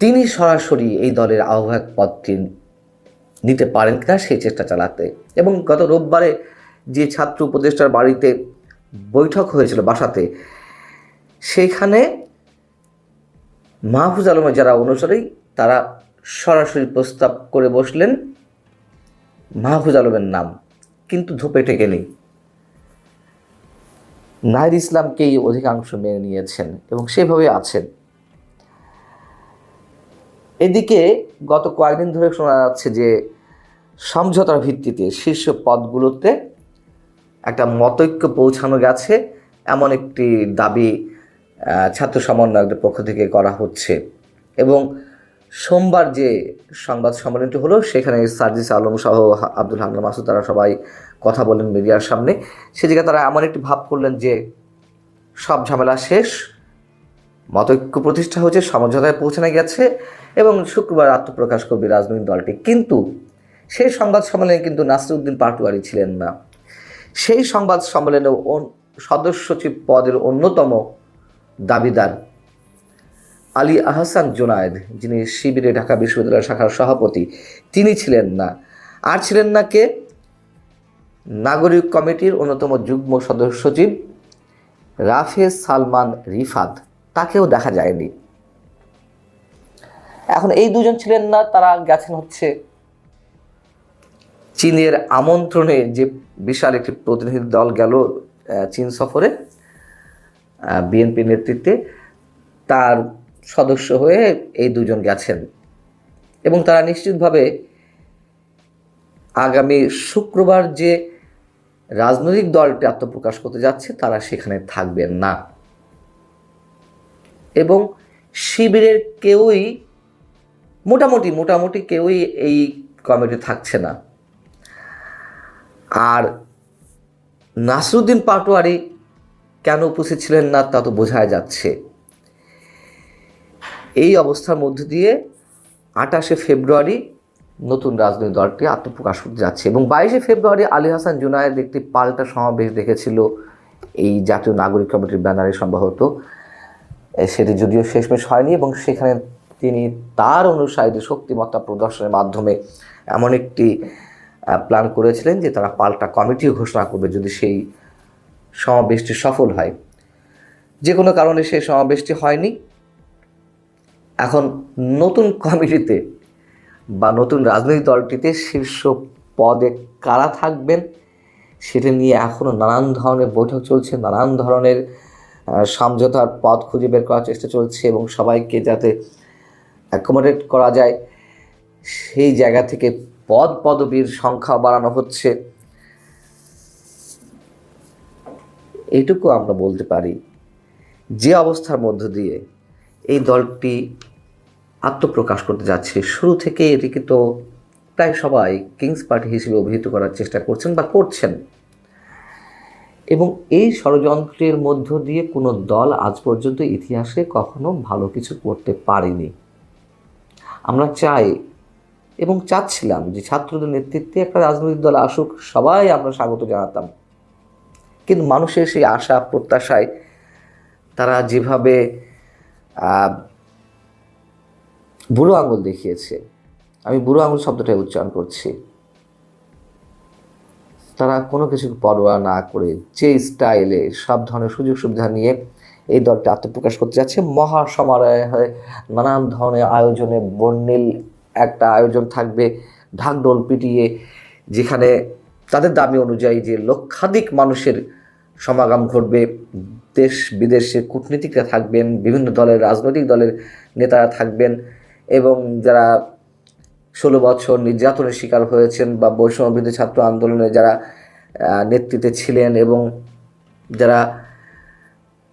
তিনি সরাসরি এই দলের আহ্বায়ক পদটি নিতে পারেন কিনা সেই চেষ্টা চালাতে। এবং গত রোববারে যে ছাত্র উপদেষ্টার বাড়িতে বৈঠক হয়েছিল বাসাতে, সেইখানে মাহফুজ আলমের যারা অনুসারী তারা সরাসরি প্রস্তাব করে বসলেন মাহফুজ আলমের নাম, কিন্তু ধোপে টেকেনি। নাহিদ ইসলামকেই অধিকাংশ মেনে নিয়েছেন এবং সেভাবে আছেন। এদিকে গত কয়েকদিন ধরে শোনা যাচ্ছে যে সমঝোতার ভিত্তিতে শীর্ষ পদগুলোতে একটা মতৈক্য পৌঁছানো গেছে, এমন একটি দাবি ছাত্র সমন্বয়কদের পক্ষ থেকে করা হচ্ছে। এবং সোমবার যে সংবাদ সম্মেলনটি হলো সেখানে সার্জিস আলম সহ আব্দুল হান্নান মাসুদ তারা সবাই কথা বলেন মিডিয়ার সামনে। সে জায়গায় তারা এমন একটি ভাব করলেন যে সব ঝামেলা শেষ, মতৈক্য প্রতিষ্ঠা হয়েছে, সমঝোতায় পৌঁছানো গেছে এবং শুক্রবার আত্মপ্রকাশ করবে রাজনৈতিক দলটি। কিন্তু সেই সংবাদ সম্মেলনে কিন্তু নাসিরউদ্দিন পাটোয়ারি ছিলেন না। সেই সংবাদ সম্মেলনে সদস্য সচিব পদের অন্যতম দাবিদার আলী আহসান জুনায়েদ, যিনি শিবিরে ঢাকা বিশ্ববিদ্যালয় শাখার সভাপতি, তিনি ছিলেন না। আর ছিলেন না কে? নাগরিক কমিটির অন্যতম যুগ্ম সদস্য সচিব রাফেজ সালমান রিফাত, তাকেও দেখা যায়নি। এখন এই দুজন ছিলেন না, তারা গেছেন হচ্ছে চীনের আমন্ত্রণে, যে বিশাল একটি প্রতিনিধি দল গেল চীন সফরে বিএনপির নেতৃত্বে, তার সদস্য হয়ে এই দুজন গেছেন এবং তারা নিশ্চিতভাবে আগামী শুক্রবার যে রাজনৈতিক দলটি আত্মপ্রকাশ করতে যাচ্ছে তারা সেখানে থাকবেন না। এবং শিবিরের কেউই মোটামুটি কেউই এই কমিটি থাকছে না। আর নাসিরউদ্দিন পাটোয়ারি কেন উপস্থিত ছিলেন না তা তো বোঝাই যাচ্ছে। এই অবস্থার মধ্যে দিয়ে 28শে ফেব্রুয়ারি নতুন রাজনৈতিক দলটি আত্মপ্রকাশ করতে যাচ্ছে এবং 22শে ফেব্রুয়ারি আলী হাসান জুনায়েদ একটি পাল্টা সমাবেশ দেখেছিল এই জাতীয় নাগরিক কমিটির ব্যানারে সম্ভবত, সেটি যদিও শেষমেশ হয়নি এবং সেখানে তিনি তার অনুসারীদের শক্তিমত্তা প্রদর্শনের মাধ্যমে এমন একটি প্ল্যান করেছিলেন যে তারা পাল্টা কমিটিও ঘোষণা করবে যদি সেই সমাবেশটি সফল হয়। যে কোনো কারণে সেই সমাবেশটি হয়নি। এখন নতুন কমিটিতে বা নতুন রাজনৈতিক দলটিতে শীর্ষ পদে কারা থাকবেন সেটা নিয়ে এখনও নানান ধরনের বৈঠক চলছে, নানান ধরনের সমঝোতার পথ খুঁজে বের করার চেষ্টা চলছে এবং সবাইকে যাতে অ্যাকোমোডেট করা যায় সেই জায়গা থেকে পদবীর সংখ্যা বাড়ানো হচ্ছে। এইটুকু আমরা বলতে পারি যে অবস্থার মধ্য দিয়ে এই দলটি আত্মপ্রকাশ করতে যাচ্ছে, শুরু থেকে এটিকে তো প্রায় সবাই কিংস পার্টি হিসেবে অভিহিত করার চেষ্টা করছেন বা করছেন। এবং এই ষড়যন্ত্রের মধ্য দিয়ে কোনো দল আজ পর্যন্ত ইতিহাসে কখনো ভালো কিছু করতে পারেনি। আমরা চাই এবং চাচ্ছিলাম যে ছাত্রদের নেতৃত্বে একটা রাজনৈতিক দল আসুক, সবাই আমরা স্বাগত জানাতাম। কিন্তু মানুষের সেই আশা প্রত্যাশায় তারা যেভাবে বুড়ো আঙুল দেখিয়েছে, আমি বুড়ো আঙুল শব্দটাই উচ্চারণ করছি, তারা কোনো কিছু পরোয়া না করে যে স্টাইলে সব ধরনের সুযোগ সুবিধা নিয়ে এই দলটা আত্মপ্রকাশ করতে যাচ্ছে, মহা সমারোহে নানান ধরনের আয়োজনে বর্ণিল একটা আয়োজন থাকবে, ঢাকঢোল পিটিয়ে, যেখানে তাদের দাবি অনুযায়ী যে লক্ষাধিক মানুষের সমাগম ঘটবে, দেশ বিদেশে কূটনীতিকরা থাকবেন, বিভিন্ন দলের রাজনৈতিক দলের নেতারা থাকবেন এবং যারা 16 বছর নির্যাতনের শিকার হয়েছেন বা বৈষম্যবিরোধী ছাত্র আন্দোলনে যারা নেতৃত্বে ছিলেন এবং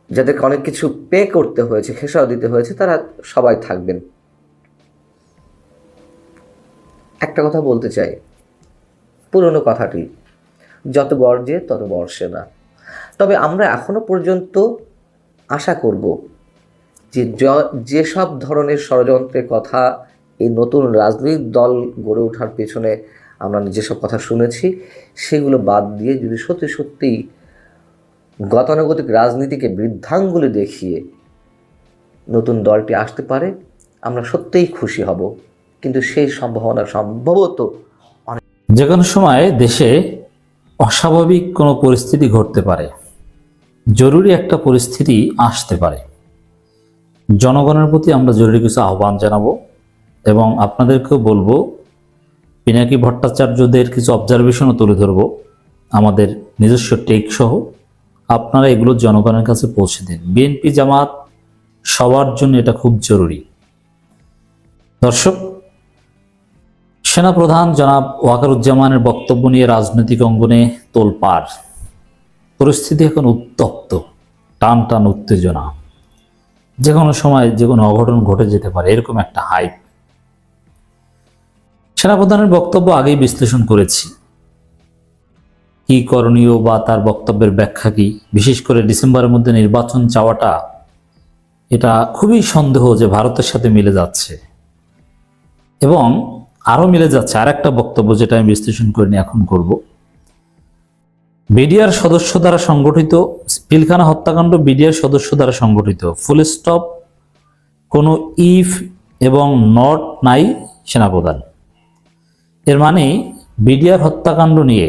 যাদেরকে অনেক কিছু পে করতে হয়েছে, খেসারত দিতে হয়েছে, তারা সবাই থাকবেন। একটা কথা বলতে চাই, পুরনো কথাটি, যত গর্জে তত বর্ষে না। তবে আমরা এখনো পর্যন্ত আশা করব যে যেসব ধরনের ষড়যন্ত্রের কথা এই নতুন রাজনৈতিক দল গড়ে ওঠার পেছনে আমরা যেসব কথা শুনেছি সেগুলো বাদ দিয়ে যদি সত্যি সত্যিই গতানুগতিক রাজনীতিকে বৃদ্ধাঙ্গুলি দেখিয়ে নতুন দলটি আসতে পারে, আমরা সত্যিই খুশি হব, কিন্তু সেই সম্ভাবনা সম্ভবত যে কোনো সময় দেশে অস্বাভাবিক কোনো পরিস্থিতি ঘটতে পারে, জরুরি একটা পরিস্থিতি আসতে পারে। জনগণের প্রতি আমরা জরুরি কিছু আহ্বান জানাবো এবং আপনাদেরকেও বলবো, পিনাকি ভট্টাচার্যদের কিছু অবজারভেশনও তুলে ধরবো আমাদের নিজস্ব টেক সহ। আপনারা এগুলো জনগণের কাছে পৌঁছে দিন। বিএনপি জামাত সবার জন্য এটা খুব জরুরি। দর্শক, সেনাপ্রধান জনাব ওয়াকারুজ্জামানের বক্তব্য নিয়ে রাজনৈতিক অঙ্গনে তোলপাড়, পরিস্থিতি এখন উত্তপ্ত, টান টান উত্তেজনা, যে কোনো সময় যে কোনো অঘটন ঘটে যেতে পারে, এরকম একটা হাইপ। সেনাপ্রধানের বক্তব্য আগেই বিশ্লেষণ করেছি, কি করণীয় বা তার বক্তব্যের ব্যাখ্যা কি। বিশেষ করে ডিসেম্বরের মধ্যে নির্বাচন চাওয়াটা, এটা খুবই সন্দেহ যে ভারতের সাথে মিলে যাচ্ছে, এবং আরো মিলে যাচ্ছে আর একটা বক্তব্য যেটা আমি বিশ্লেষণ করিনি, এখন করব। বিডিআর সদস্য দ্বারা সংগঠিত পিলখানা হত্যাকাণ্ড বিডিআর সদস্য দ্বারা সংগঠিত, ফুল স্টপ, কোনো ইফ এবং নট নাই সেনাপ্রধান। এর মানে বিডিআর হত্যাকাণ্ড নিয়ে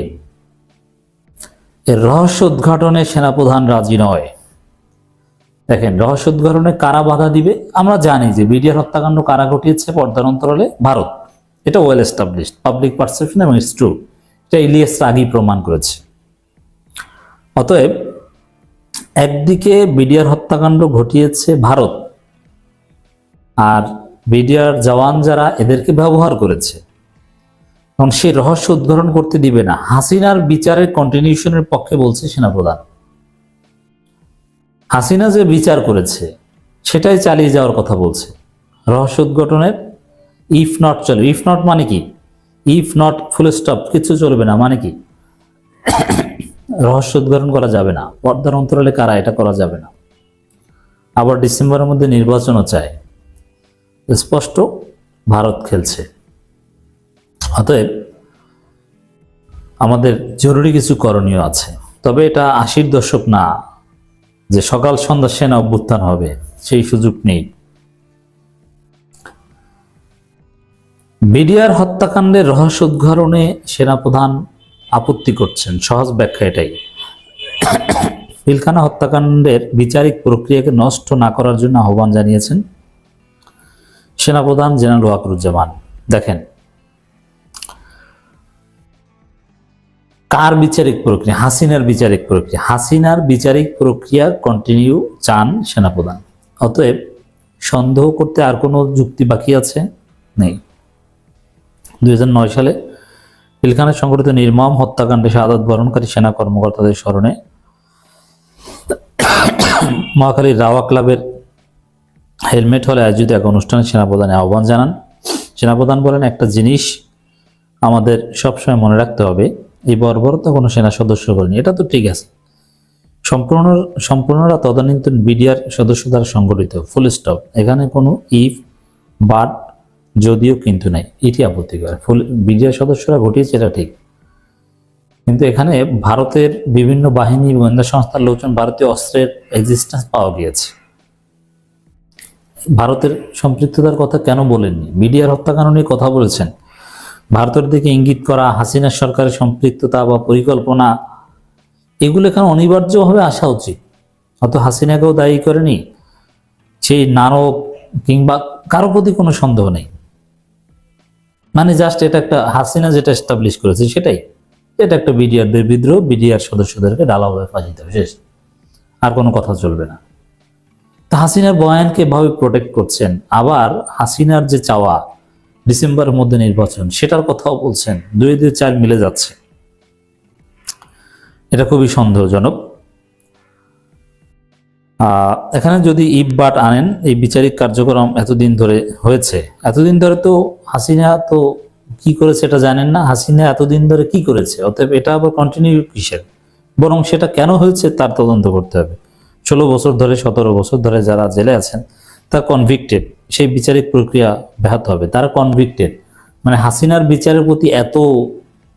এর রহস্য উদ্ঘাটনে সেনাপ্রধান রাজি নয়। দেখেন, রহস্য উদ্ঘাটনে কারা বাধা দিবে? আমরা জানি যে বিডিআর হত্যাকাণ্ড কারা ঘটিয়েছে, পর্দার অন্তরালে ভারত। এটা ওয়েল এস্টাবলিশড, পাবলিক পারসেপশন, এবং ইটস ট্রু। এটা ইলিয়াস আগেই প্রমাণ করেছে। অতএব একদিকে বিডিআর হত্যাকাণ্ড ঘটিয়েছে ভারত, আর বিডিআর জওয়ান যারা এদেরকে ব্যবহার করেছে, কারণ সেই রহস্য উদ্ঘাটন করতে দিবে না। হাসিনার বিচারের কন্টিনিউশনের পক্ষে বলছে সেনাপ্রধান। হাসিনা যে বিচার করেছে সেটাই চালিয়ে যাওয়ার কথা বলছে। রহস্য উদ্ঘাটনের ইফ নট চলবে। ইফ নট মানে কি? ইফ নট ফুল স্টপ, কিছু চলবে না মানে কি? রহস্য উদ্ঘাটন করা যাবে না, পর্দার অন্তরালে কারা, এটা করা যাবে না। আবার ডিসেম্বরের মধ্যে নির্বাচনও চায়, স্পষ্ট ভারত খেলছে। অতএব আমাদের জরুরি কিছু করণীয় আছে, তবে এটা 80-র দশক না যে সকাল সন্ধ্যা সেনা অভ্যুত্থান হবে, সেই সুযোগ নেই। বিডিআর হত্যাকাণ্ডের রহস্য উদ্ঘাটনে সেনাপ্রধান আপত্তি করছেন, সহজ ব্যাখ্যা এটাই। পিলখানা হত্যাকাণ্ডের বিচারিক প্রক্রিয়াকে নষ্ট না করার জন্য আহ্বান জানিয়েছেন সেনাপ্রধান জেনারেল ওয়াকারুজ্জামান। দেখেন, কার বিচারিক প্রক্রিয়া? হাসিনার বিচারিক প্রক্রিয়া। হাসিনার বিচারিক প্রক্রিয়া কন্টিনিউ চান সেনাপ্রধান। অতএব সন্দেহ করতে আর কোনো যুক্তি বাকি আছে? নেই। 2009 সালে পিলখানায় সংঘটিত নির্মম হত্যাকাণ্ডে শাহাদাত বরণকারী সেনা কর্মকর্তাদের স্মরণে মহাখালীর রাওয়া ক্লাবের হেলমেট হলে আয়োজিত এক অনুষ্ঠানে সেনাপ্রধানের আহ্বান জানান। সেনাপ্রধান বলেন, একটা জিনিস আমাদের সবসময় মনে রাখতে হবে, এই বর্বরতা কোনো সেনা সদস্য করেনি। এটা তো ঠিক আছে, সম্পূর্ণরা তদানীন্তন বিডিআর সদস্য দ্বারা সংগঠিত, ফুল স্টপ। এখানে কোনো ইফ বাট যদিও কিন্তু নাই, এটি আপত্তিকর। ফুল বিডিআর সদস্যরা ঘটিয়েছে, এটা ঠিক, কিন্তু এখানে ভারতের বিভিন্ন বাহিনী গোয়েন্দা সংস্থার লোকজন, ভারতীয় অস্ত্রের এক্সিস্টেন্স পাওয়া গিয়েছে। ভারতের সম্পৃক্ততার কথা কেন বলেননি? বিডিআর হত্যাকাণ্ড নিয়ে কথা বলেছেন, ভারতের দিকে ইঙ্গিত করা, হাসিনা সরকারের সম্পৃক্ততা বা পরিকল্পনা, এগুলো এখানে অনিবার্যভাবে আসা উচিত। অত হাসিনাকেও দায়ী করেনি, সেই নারক কিংবা কারো প্রতি কোনো সন্দেহ নেই। মানে জাস্ট এটা একটা হাসিনা যেটা এস্টাবলিশ করেছে সেটাই, এটা একটা বিডিআরদের বিদ্রোহ, বিডিআর সদস্যদেরকে ডালাভাবে ফাঁসিতে হবে, শেষ। আর কোনো কথা চলবে না। তা হাসিনার বয়ানকে এভাবে প্রোটেক্ট করছেন, আবার হাসিনার যে চাওয়া ডিসেম্বরের মধ্যে নির্বাচন, সেটার কথাও বলছেন। 2-2-4 মিলে যাচ্ছে, এটা খুবই সন্দেহজনক। এখানে যদি ইফ বাট আনেন, এই বিচারিক কার্যক্রম এতদিন ধরে হয়েছে, এতদিন ধরে তো হাসিনা তো কি করেছে এটা জানেন না, হাসিনা এতদিন ধরে কি করেছে, অতএব এটা আবার কন্টিনিউ কিসের? বরং সেটা কেন হয়েছে তার তদন্ত করতে হবে। 16 বছর ধরে 17 বছর ধরে যারা জেলে আছেন তারা কনভিক্টেড, সেই বিচারিক প্রক্রিয়া ব্যাহত হবে। তারা কনভিক্টেড, মানে হাসিনার বিচারের প্রতি এত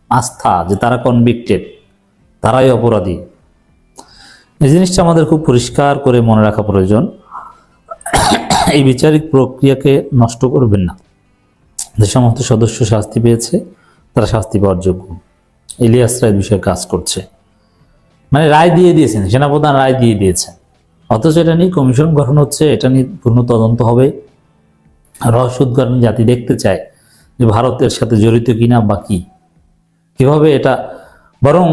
আস্থা যে তারা কনভিক্টেড, তারাই অপরাধী। এই জিনিসটা আমাদের খুব পরিষ্কার করে মনে রাখা প্রয়োজন। এই বিচারিক প্রক্রিয়াকে নষ্ট করবেন না। যে সমস্ত সদস্য শাস্তি পেয়েছে তারা শাস্তি পাওয়ার যোগ্য। ইলিয়াস রায় বিষয়ে কাজ করছে, মানে রায় দিয়ে দিয়েছেন, সেনাপ্রধান রায় দিয়ে দিয়েছেন, অথচ এটা নিয়ে কমিশন গঠন হচ্ছে, এটা নিয়ে পূর্ণ তদন্ত হবে, রহস্য উদ্ঘাটন জাতি দেখতে চায় যে ভারতের সাথে জড়িত কিনা বা কি, কিভাবে এটা। বরং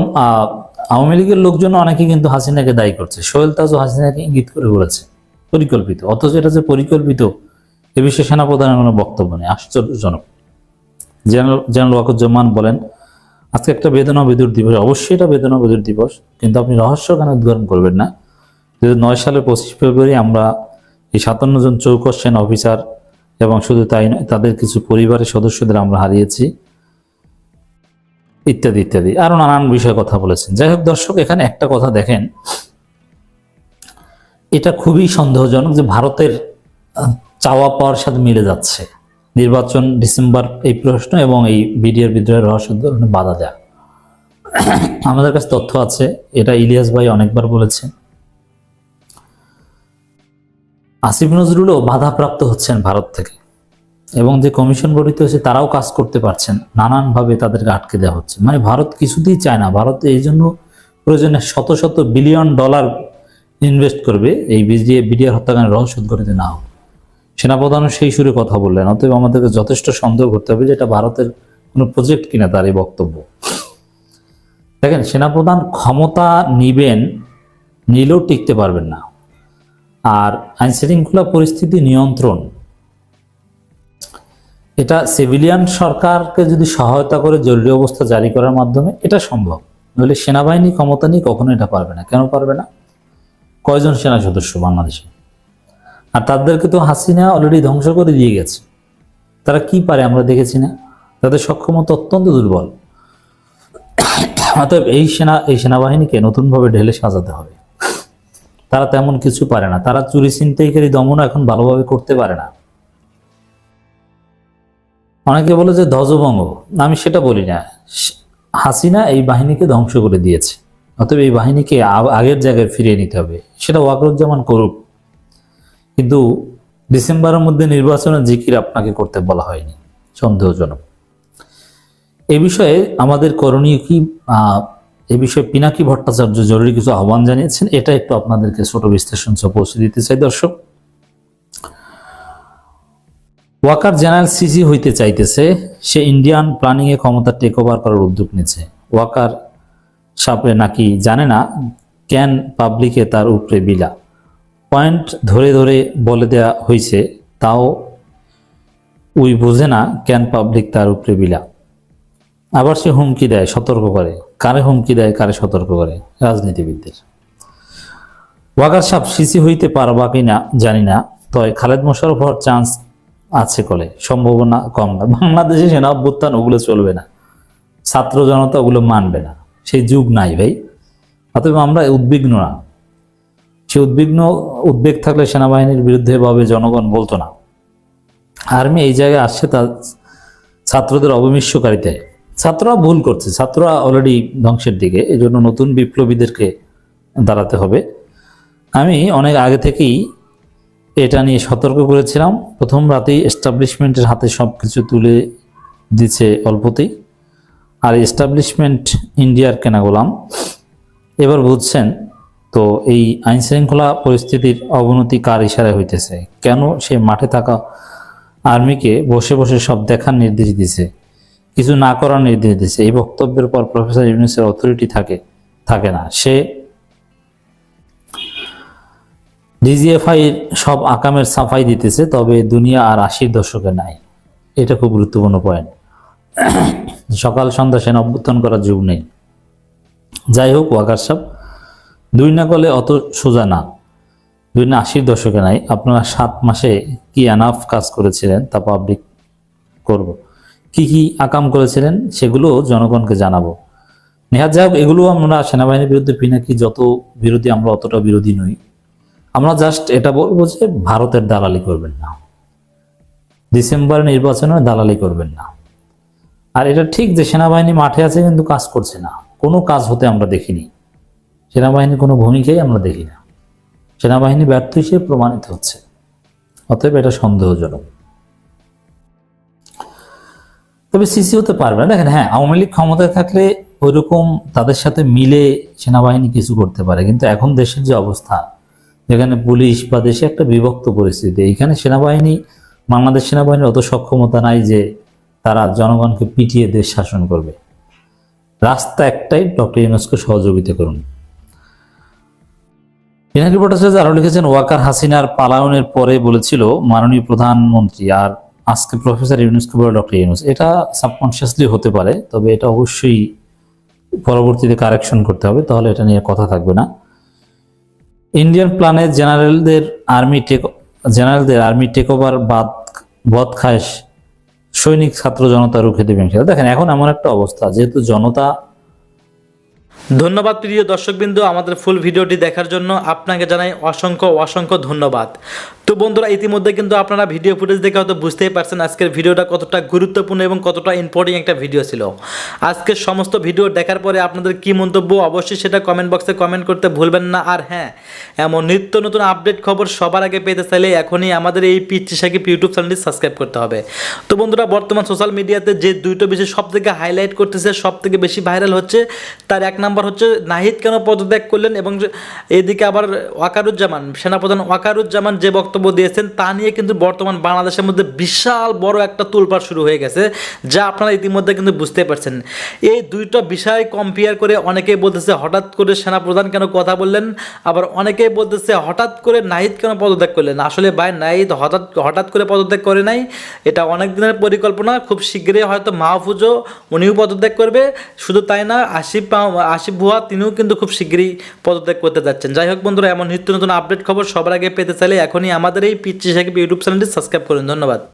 আওয়ামী লীগের লোকজন অনেকে কিন্তু হাসিনাকে দায়ী করছে, সোহেল তাজও হাসিনাকে ইঙ্গিত করে বলেছে পরিকল্পিত, অথচ এটা যে পরিকল্পিত এ বিষয়ে সেনাপ্রধানের কোনো বক্তব্য নেই। আশ্চর্যজনক। জেনারেল ওয়াকুজ্জামান বলেন, আজকে একটা বেদনা বিদুর দিবস, অবশ্যই এটা বেদনা বিদুর দিবস, কিন্তু আপনি রহস্য কেন উদ্ঘাটন করবেন না? 2009 সালের 25 ফেব্রুয়ারি আমরা এই 57 জন চৌকস সেনা অফিসার এবং শুধু তাই নয়, তাদের কিছু পরিবারের সদস্যদের আমরা হারিয়েছি, ইত্যাদি ইত্যাদি আরো নানান বিষয়ে কথা বলেছেন। যাই হোক দর্শক, এখানে একটা কথা দেখেন, এটা খুবই সন্দেহজনক যে ভারতের চাওয়া পাওয়ার সাথে মিলে যাচ্ছে নির্বাচন ডিসেম্বর, এই প্রশ্ন এবং এই বিডিআর বিদ্রোহের রহস্য উদ্ঘাটনে বাধা দেয়া। আমাদের কাছে তথ্য আছে, এটা ইলিয়াস ভাই অনেকবার বলেছেন। আসিফ নজরুলও বাধাপ্রাপ্ত হচ্ছেন ভারত থেকে, এবং যে কমিশন গঠিত হয়েছে তারাও কাজ করতে পারছেন, নানানভাবে তাদেরকে আটকে দেওয়া হচ্ছে। মানে ভারত কিছুতেই চায় না, ভারত এই জন্য প্রয়োজনে শত শত বিলিয়ন ডলার ইনভেস্ট করবে এই বিডিআর হত্যাকাণ্ডের রহস্য উদ্ঘাটিত না হোক। সেনাপ্রধানও সেই সুরে কথা বললেন, অতএব আমাদেরকে যথেষ্ট সন্দেহ করতে হবে যে এটা ভারতের কোনো প্রজেক্ট কিনা, তার এই বক্তব্য। দেখেন, সেনাপ্রধান ক্ষমতা নিলেও টিকতে পারবেন না। আর আইনশৃঙ্খলা পরিস্থিতি নিয়ন্ত্রণ, এটা সিভিলিয়ান সরকারকে যদি সহায়তা করে জরুরি অবস্থা জারি করার মাধ্যমে এটা সম্ভব, নইলে সেনাবাহিনী ক্ষমতা নিয়ে কখনো এটা পারবে না। কেন পারবে না? কয়জন সেনা সদস্য বাংলাদেশে, আর তাদেরকে তো হাসিনা অলরেডি ধ্বংস করে দিয়ে গেছে। তারা কি পারে আমরা দেখেছি না? তাদের সক্ষমতা অত্যন্ত দুর্বল। অতএব এই সেনাবাহিনীকে নতুনভাবে ঢেলে সাজাতে হবে। তারা তেমন কিছু পারে না, তারা চুরি ছিনতাইকারী দমন এখন ভালোভাবে করতে পারে না। অনেকে বলে যে ধ্বজভঙ্গ, আমি সেটা বলি না। হাসিনা এই বাহিনীকে ধ্বংস করে দিয়েছে, অতএব এই বাহিনীকে আগের জায়গায় ফিরিয়ে নিতে হবে। সেটা ওয়াকরুজ্জামান করুক, কিন্তু ডিসেম্বরের মধ্যে নির্বাচনের জিকির আপনাকে করতে বলা হয়নি, সন্দেহজনক। এই বিষয়ে আমাদের করণীয় কি, এই বিষয়ে পিনাকি ভট্টাচার্য জরুরি কিছু আহ্বান জানিয়েছেন, এটা একটু আপনাদেরকে ছোট বিশ্লেষণ সহ পৌঁছে দিতে চাই। দর্শক, ওয়াকার জেনারেল সিসি হইতে চাইতেছে, সে ইন্ডিয়ান প্ল্যানিং এ ক্ষমতা টেক ওভার করার উদ্যোগ নিচ্ছে। ওয়াকার সাপে নাকি জানে না ক্যান পাবলিকে তার উপরে বিলা, পয়েন্ট ধরে ধরে বলে দেয়া হয়েছে, তাও উই বুঝে না ক্যান পাবলিক তার উপরে বিলা। আবার সে হুমকি দেয়, সতর্ক করে। কারে হুমকি দেয়, কারে সতর্ক করে? রাজনীতিবিদদের। ওয়াকার সাপ সিসি হইতে পারবা কিনা জানি না, তবে খালেদ মোশাররফ হওয়ার চান্স আছে কলে, সম্ভাবনা কম না। বাংলাদেশে সেনা অভ্যুত্থান ওগুলো চলবে না, ছাত্র জনতা ওগুলো মানবে না, সেই যুগ নাই ভাই। অতএব আমরা উদ্বিগ্ন না। সে উদ্বেগ থাকলে সেনাবাহিনীর বিরুদ্ধে ভাবে জনগণ বলতো না। আর্মি এই জায়গায় আসছে তার ছাত্রদের অবমিষ্যকারিতায়। ছাত্ররা ভুল করছে, ছাত্ররা অলরেডি ধ্বংসের দিকে, এই জন্য নতুন বিপ্লবীদেরকে দাঁড়াতে হবে। আমি অনেক আগে থেকেই এটা নিয়ে সতর্ক করেছিলাম। প্রথম রাতেই এস্টাবলিশমেন্টের হাতে সব কিছু তুলে দিচ্ছে অল্পতেই, আর এস্টাবলিশমেন্ট ইন্ডিয়ার কেনা গোলাম। এবার বুঝছেন তো এই আইনশৃঙ্খলা পরিস্থিতির অবনতি কার ইশারায় হইতেছে, কেন সে মাঠে থাকা আর্মিকে বসে বসে সব দেখার নির্দেশ দিছে, কিছু না করার নির্দেশ দিছে। এই বক্তব্যের পর প্রফেসর ইউনূসের অথরিটি থাকে না। সে ডিজিএফআই সব আকামের সাফাই দিতেছে, তবে দুনিয়া আর 80 দশকে নাই। এটা খুব গুরুত্বপূর্ণ পয়েন্ট। সকাল সন্ধ্যা সেনা অভ্যুত্থান করার যুগ নেই। যাই হোক, ওয়াকার সাহেব, দুই না করলে অত সোজা না। দুই না 80 দশকে নাই। আপনারা 7 মাসে কি এনাফ কাজ করেছিলেন তা পাবলিক করব। কি কি আকাম করেছিলেন সেগুলো জনগণকে জানাবো। নেহাত যাই হোক, এগুলো আমরা সেনাবাহিনীর বিরুদ্ধে পিনাকি যত বিরোধী, আমরা অতটা বিরোধী নই। আমরা জাস্ট এটা বলবো যে ভারতের দালালি করবেন না, ডিসেম্বর নির্বাচনে দালালি করবেন না। আর এটা ঠিক যে সেনাবাহিনী মাঠে আছে কিন্তু কাজ করছে না, কোনো কাজ হতে আমরা দেখিনি। সেনাবাহিনীর কোনো ভূমিকাই আমরা দেখি না। সেনাবাহিনী ব্যর্থ হিসেবে প্রমাণিত হচ্ছে। অতএব এটা সন্দেহজনক। তবে সিসি হতে পারবে না। দেখেন, হ্যাঁ, আওয়ামী লীগ ক্ষমতায় থাকলে ওইরকম তাদের সাথে মিলে সেনাবাহিনী কিছু করতে পারে, কিন্তু এখন দেশের যে অবস্থা, যেখানে পুলিশ বা দেশে একটা বিভক্ত পরিস্থিতি, এইখানে সেনাবাহিনী, বাংলাদেশ সেনাবাহিনীর অত সক্ষমতা নাই যে তারা জনগণকে পিটিয়ে দেশ শাসন করবে। রাস্তা একটাই, ডক্টর ইউনূসকে সহযোগিতা করুন। পিনাকি ভট্টাচার্য আরো লিখেছেন, ওয়াকার হাসিনার পালায়নের পরে বলেছিল মাননীয় প্রধানমন্ত্রী, আর আজকে প্রফেসর ইউনূসকে বলে ডক্টর ইউনূস। এটা সাবকনসিয়াসলি হতে পারে, তবে এটা অবশ্যই পরবর্তীতে কারেকশন করতে হবে, তাহলে এটা নিয়ে কথা থাকবে না। ইন্ডিয়ান প্ল্যানে জেনারেলদের আর্মি টেক ওভার বধ খায় সৈনিক ছাত্র জনতা রুখে দেবেন। দেখেন, এখন এমন একটা অবস্থা, যেহেতু জনতা। ধন্যবাদ প্রিয় দর্শকবৃন্দ, আমাদের ফুল ভিডিওটি দেখার জন্য আপনাকে জানাই অসংখ্য অসংখ্য ধন্যবাদ। তো বন্ধুরা, ইতিমধ্যে কিন্তু আপনারা ভিডিও ফুটেজ দেখে হয়তো বুঝতেই পারছেন আজকের ভিডিওটা কতটা গুরুত্বপূর্ণ এবং কতটা ইম্পর্টেন্ট একটা ভিডিও ছিল। আজকের সমস্ত ভিডিও দেখার পরে আপনাদের কি মন্তব্য অবশ্যই সেটা কমেন্ট বক্সে কমেন্ট করতে ভুলবেন না। আর হ্যাঁ, এমন নিত্য নতুন আপডেট খবর সবার আগে পেতে চাইলে এখনই আমাদের এই পিচ্চি সাকিব ইউটিউব চ্যানেলটি সাবস্ক্রাইব করতে হবে। তো বন্ধুরা, বর্তমান সোশ্যাল মিডিয়াতে যে দুটো বিষয় সব থেকে হাইলাইট করতেছে, সব থেকে বেশি ভাইরাল হচ্ছে, তার এক নাম্বার হচ্ছে নাহিদ কেন পদত্যাগ করলেন, এবং এদিকে আবার ওয়াকারুজ্জামান, সেনাপ্রধান ওয়াকারুজ্জামান যে বক্তব্য দিয়েছেন তা নিয়ে কিন্তু বর্তমান বাংলাদেশের মধ্যে বিশাল বড় একটা তোলপাড় শুরু হয়ে গেছে, যা আপনারা ইতিমধ্যে কিন্তু বুঝতে পারছেন। এই দুইটা বিষয় কম্পেয়ার করে অনেকেই বলতেছে হঠাৎ করে সেনাপ্রধান কেন কথা বললেন, আবার অনেকেই বলতেছে হঠাৎ করে নাহিদ কেন পদত্যাগ করলেন। আসলে ভাই, নাহিদ হঠাৎ করে পদত্যাগ করে নাই, এটা অনেক দিনের পরিকল্পনা। খুব শীঘ্রই হয়তো মাহফুজও উনিও পদত্যাগ করবে। শুধু তাই না, আসিফ ভুয়া তিনিও কিন্তু খুব শীঘ্রই পদত্যাগ করতে যাচ্ছেন। যাই হোক বন্ধুরা, এমন নিত্য নতুন আপডেট খবর সবার আগে পেতে চাইলে এখনই আমাদের এই পিচ্চি সাকিব ইউটিউব চ্যানেলটি সাবস্ক্রাইব করুন। ধন্যবাদ।